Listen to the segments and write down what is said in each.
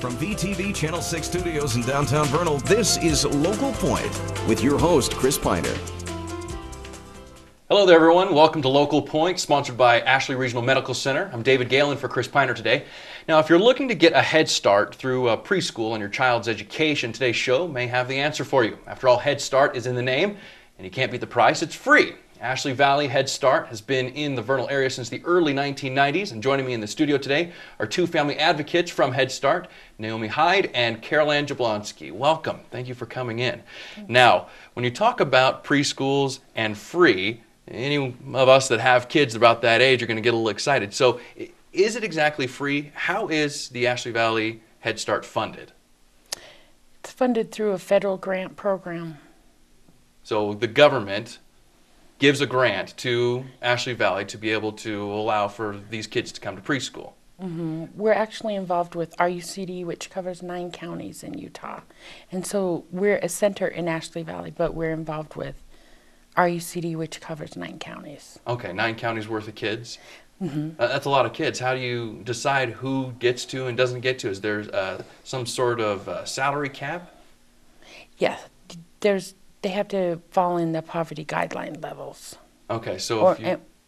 From VTV Channel 6 Studios in downtown Vernal, this is Local Point with your host, Chris Piner. Hello there, everyone. Welcome to Local Point, sponsored by Ashley Regional Medical Center. I'm David Galen for Chris Piner today. Now, if you're looking to get a head start through preschool in your child's education, today's show may have the answer for you. After all, Head Start is in the name, and you can't beat the price. It's free. Ashley Valley Head Start has been in the Vernal area since the early 1990s, and joining me in the studio today are two family advocates from Head Start, Naomi Hyde and Carol Ann Jablonski. Welcome. Thank you for coming in. Now, when you talk about preschools and free, any of us that have kids about that age are going to get a little excited. So, is it exactly free? How is the Ashley Valley Head Start funded? It's funded through a federal grant program. So the government gives a grant to Ashley Valley to be able to allow for these kids to come to preschool. Mm-hmm. We're actually involved with RUCD, which covers 9 counties in Utah. And so we're a center in Ashley Valley, but we're involved with RUCD, which covers 9 counties. Okay, 9 counties worth of kids. Mm-hmm. That's a lot of kids. How do you decide who gets to and doesn't get to? Is there some sort of salary cap? Yeah, they have to fall in the poverty guideline levels. Okay, so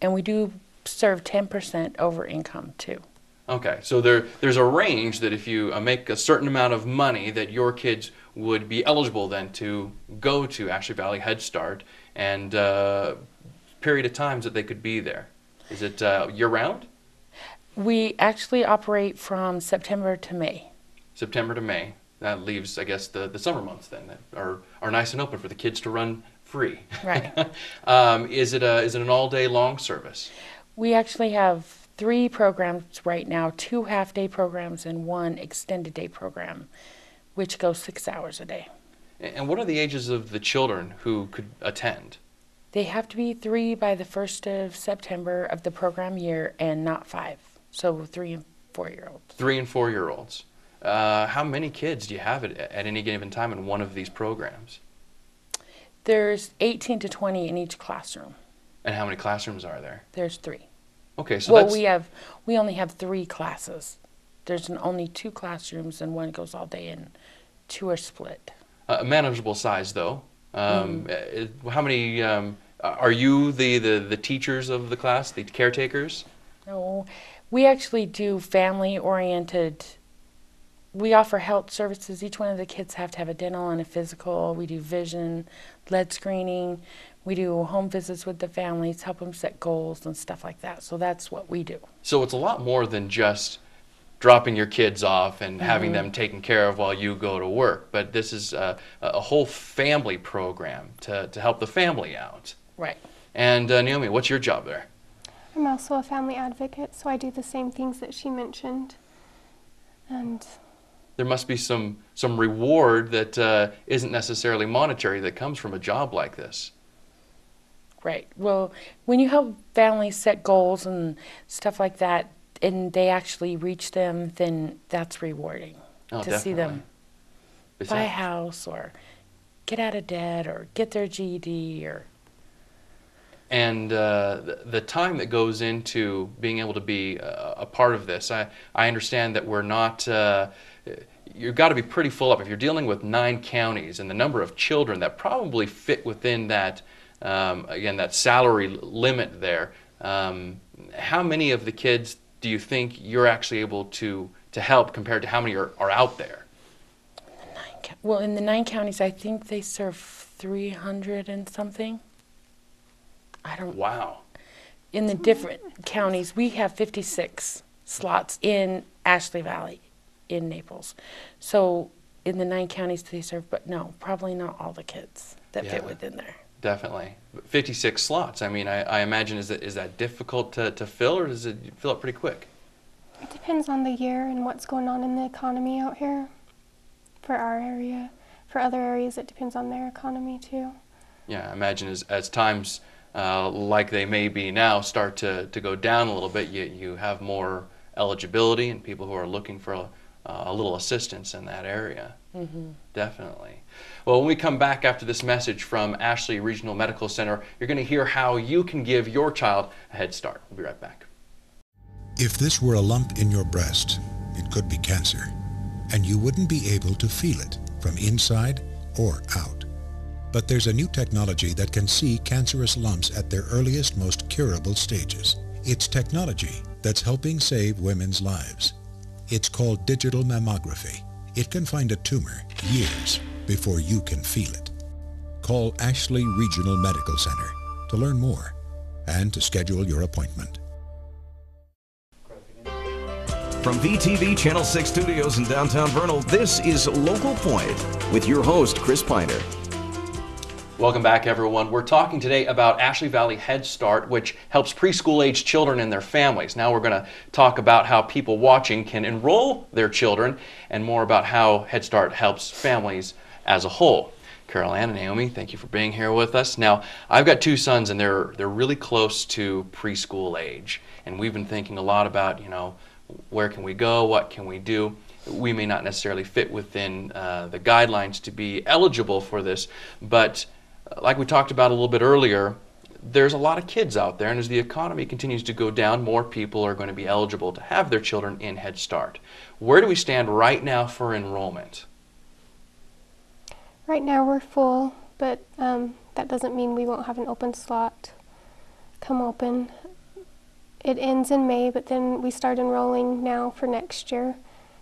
and we do serve 10% over income too. Okay, so there's a range that if you make a certain amount of money that your kids would be eligible then to go to Ashley Valley Head Start, and period of times that they could be there. Is it year-round? We actually operate from September to May. September to May. That leaves, I guess, the summer months then that are nice and open for the kids to run free. Right. Is it an all-day long service? We actually have 3 programs right now, 2 half-day programs and 1 extended day program, which goes 6 hours a day. And what are the ages of the children who could attend? They have to be 3 by the 1st of September of the program year and not 5. So 3 and 4-year-olds. 3 and 4-year-olds. How many kids do you have at any given time in one of these programs? There's 18 to 20 in each classroom. And how many classrooms are there? There's 3. Okay, so well, we only have 3 classes. There's only 2 classrooms, and 1 goes all day, and 2 are split. A manageable size, though. How many are you the teachers of the class, the caretakers? No, we actually do family-oriented. We offer health services. Each one of the kids have to have a dental and a physical. We do vision, lead screening. We do home visits with the families, help them set goals and stuff like that. So that's what we do. So it's a lot more than just dropping your kids off and having them taken care of while you go to work. But this is a whole family program to help the family out. Right. And Naomi, what's your job there? I'm also a family advocate, so I do the same things that she mentioned. And there must be some reward that isn't necessarily monetary that comes from a job like this. Right. Well, when you help families set goals and stuff like that, and they actually reach them, then that's rewarding to see them buy a house or get out of debt or get their GED or. And the time that goes into being able to be a part of this, I understand that we're not. You've got to be pretty full up if you're dealing with 9 counties and the number of children that probably fit within that. Again, that salary limit there. How many of the kids do you think you're actually able to help compared to how many are out there? Well, in the 9 counties, I think they serve 300 and something. I don't. Wow. In the different counties, we have 56 slots in Ashley Valley, in Naples. So in the 9 counties they serve, but no, probably not all the kids that fit within there. Definitely. 56 slots. I mean, I imagine, is that difficult to fill, or does it fill up pretty quick? it depends on the year and what's going on in the economy out here for our area. For other areas, it depends on their economy too. Yeah, I imagine as times like they may be now start to go down a little bit, you have more eligibility and people who are looking for a little assistance in that area. Mm-hmm. Definitely. Well, when we come back after this message from Ashley Regional Medical Center, you're going to hear how you can give your child a head start. We'll be right back. If this were a lump in your breast, it could be cancer. and you wouldn't be able to feel it from inside or out. But there's a new technology that can see cancerous lumps at their earliest, most curable stages. It's technology that's helping save women's lives. It's called digital mammography. It can find a tumor years before you can feel it. Call Ashley Regional Medical Center to learn more and to schedule your appointment. From VTV Channel 6 Studios in downtown Vernal, this is Local Point with your host, Chris Piner. Welcome back, everyone. We're talking today about Ashley Valley Head Start, which helps preschool-age children and their families. Now we're going to talk about how people watching can enroll their children and more about how Head Start helps families as a whole. Carol Ann and Naomi, thank you for being here with us. Now, I've got two sons, and they're really close to preschool age, and we've been thinking a lot about, where can we go, what can we do. We may not necessarily fit within the guidelines to be eligible for this, but like we talked about a little bit earlier, there's a lot of kids out there, and as the economy continues to go down, more people are going to be eligible to have their children in Head Start. Where do we stand right now for enrollment? Right now we're full, but that doesn't mean we won't have an open slot come open. It ends in May, but then we start enrolling now for next year.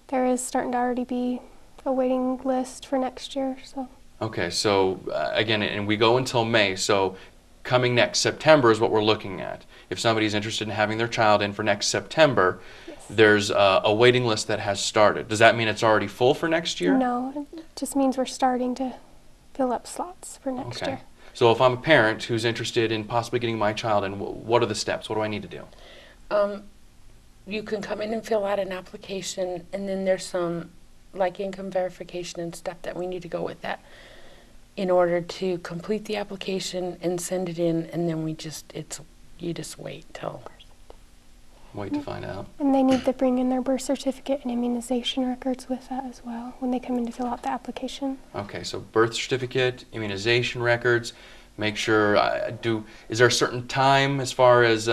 There is starting to already be a waiting list for next year. So. Okay, so again, and we go until May, so coming next September is what we're looking at. If somebody's interested in having their child in for next September, yes, there's a waiting list that has started. Does that mean it's already full for next year? No, it just means we're starting to fill up slots for next year. So if I'm a parent who's interested in possibly getting my child in, what are the steps? What do I need to do? You can come in and fill out an application, and then there's some like income verification and stuff that we need to go with that in order to complete the application and send it in, and then you just wait till. Wait to find out. And they need to bring in their birth certificate and immunization records with that as well when they come in to fill out the application. Okay, so birth certificate, immunization records, make sure, is there a certain time as far as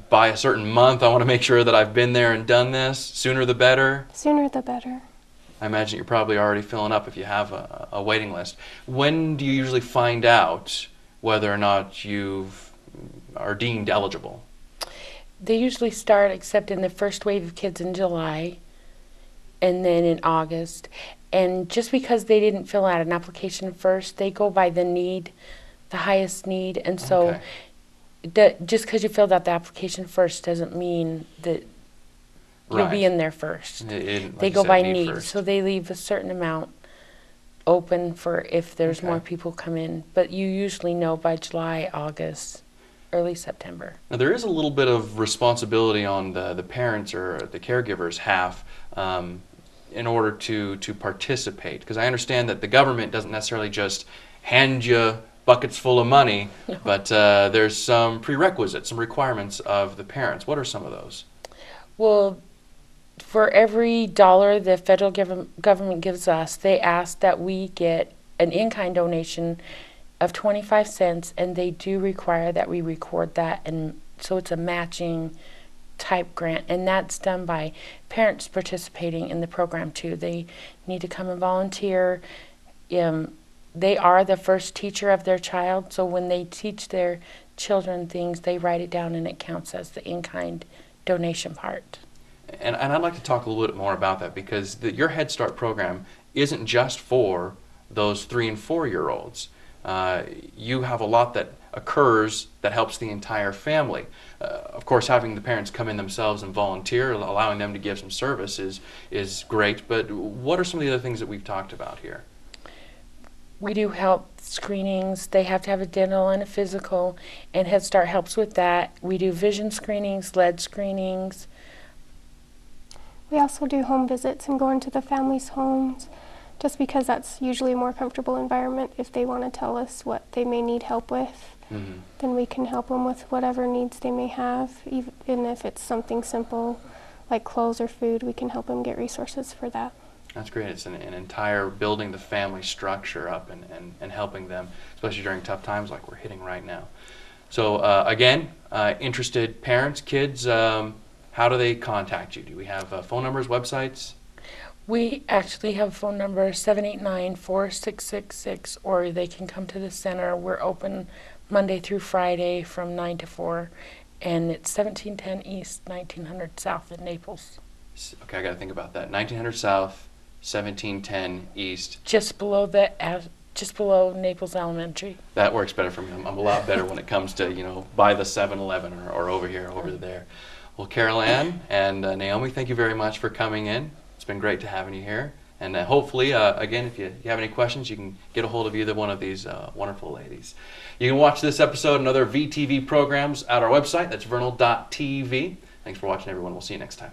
by a certain month I want to make sure that I've been there and done this? Sooner the better? Sooner the better. I imagine you're probably already filling up if you have a waiting list. When do you usually find out whether or not you are deemed eligible? They usually start accepting the first wave of kids in July and then in August. And just because they didn't fill out an application first, they go by the need, the highest need. And so just because you filled out the application first doesn't mean that you'll be in there first. They go by need. So they leave a certain amount open for if there's more people come in. But you usually know by July, August, early September. Now there is a little bit of responsibility on the parents or the caregivers half in order to participate, because I understand that the government doesn't necessarily just hand you buckets full of money, but there's some prerequisites, some requirements of the parents. What are some of those? Well, for every dollar the federal government gives us, they ask that we get an in-kind donation of 25 cents, and they do require that we record that, and so it's a matching type grant, and that's done by parents participating in the program too. They need to come and volunteer. They are the first teacher of their child, so when they teach their children things, they write it down and it counts as the in-kind donation part. And I'd like to talk a little bit more about that, because your Head Start program isn't just for those 3- and 4-year-olds. You have a lot that occurs that helps the entire family. Of course, having the parents come in themselves and volunteer, allowing them to give some service is great, but what are some of the other things that we've talked about here? We do health screenings. They have to have a dental and a physical, and Head Start helps with that. We do vision screenings, lead screenings. We also do home visits and go into the families' homes, just because that's usually a more comfortable environment. If they want to tell us what they may need help with, then we can help them with whatever needs they may have. Even if it's something simple like clothes or food, we can help them get resources for that. That's great. It's an entire building the family structure up and helping them, especially during tough times like we're hitting right now. So again, interested parents, kids, how do they contact you? Do we have phone numbers, websites? We actually have a phone number, 789-4666, or they can come to the center. We're open Monday through Friday from 9 to 4, and it's 1710 East, 1900 South in Naples. Okay, I got to think about that. 1900 South, 1710 East. Just below Naples Elementary. That works better for me. I'm a lot better when it comes to, by the 7-Eleven or over here, over there. Well, Carol Ann and Naomi, thank you very much for coming in. It's been great to having you here. And hopefully, again, if you have any questions, you can get a hold of either one of these wonderful ladies. You can watch this episode and other VTV programs at our website. That's vernal.tv. Thanks for watching, everyone. We'll see you next time.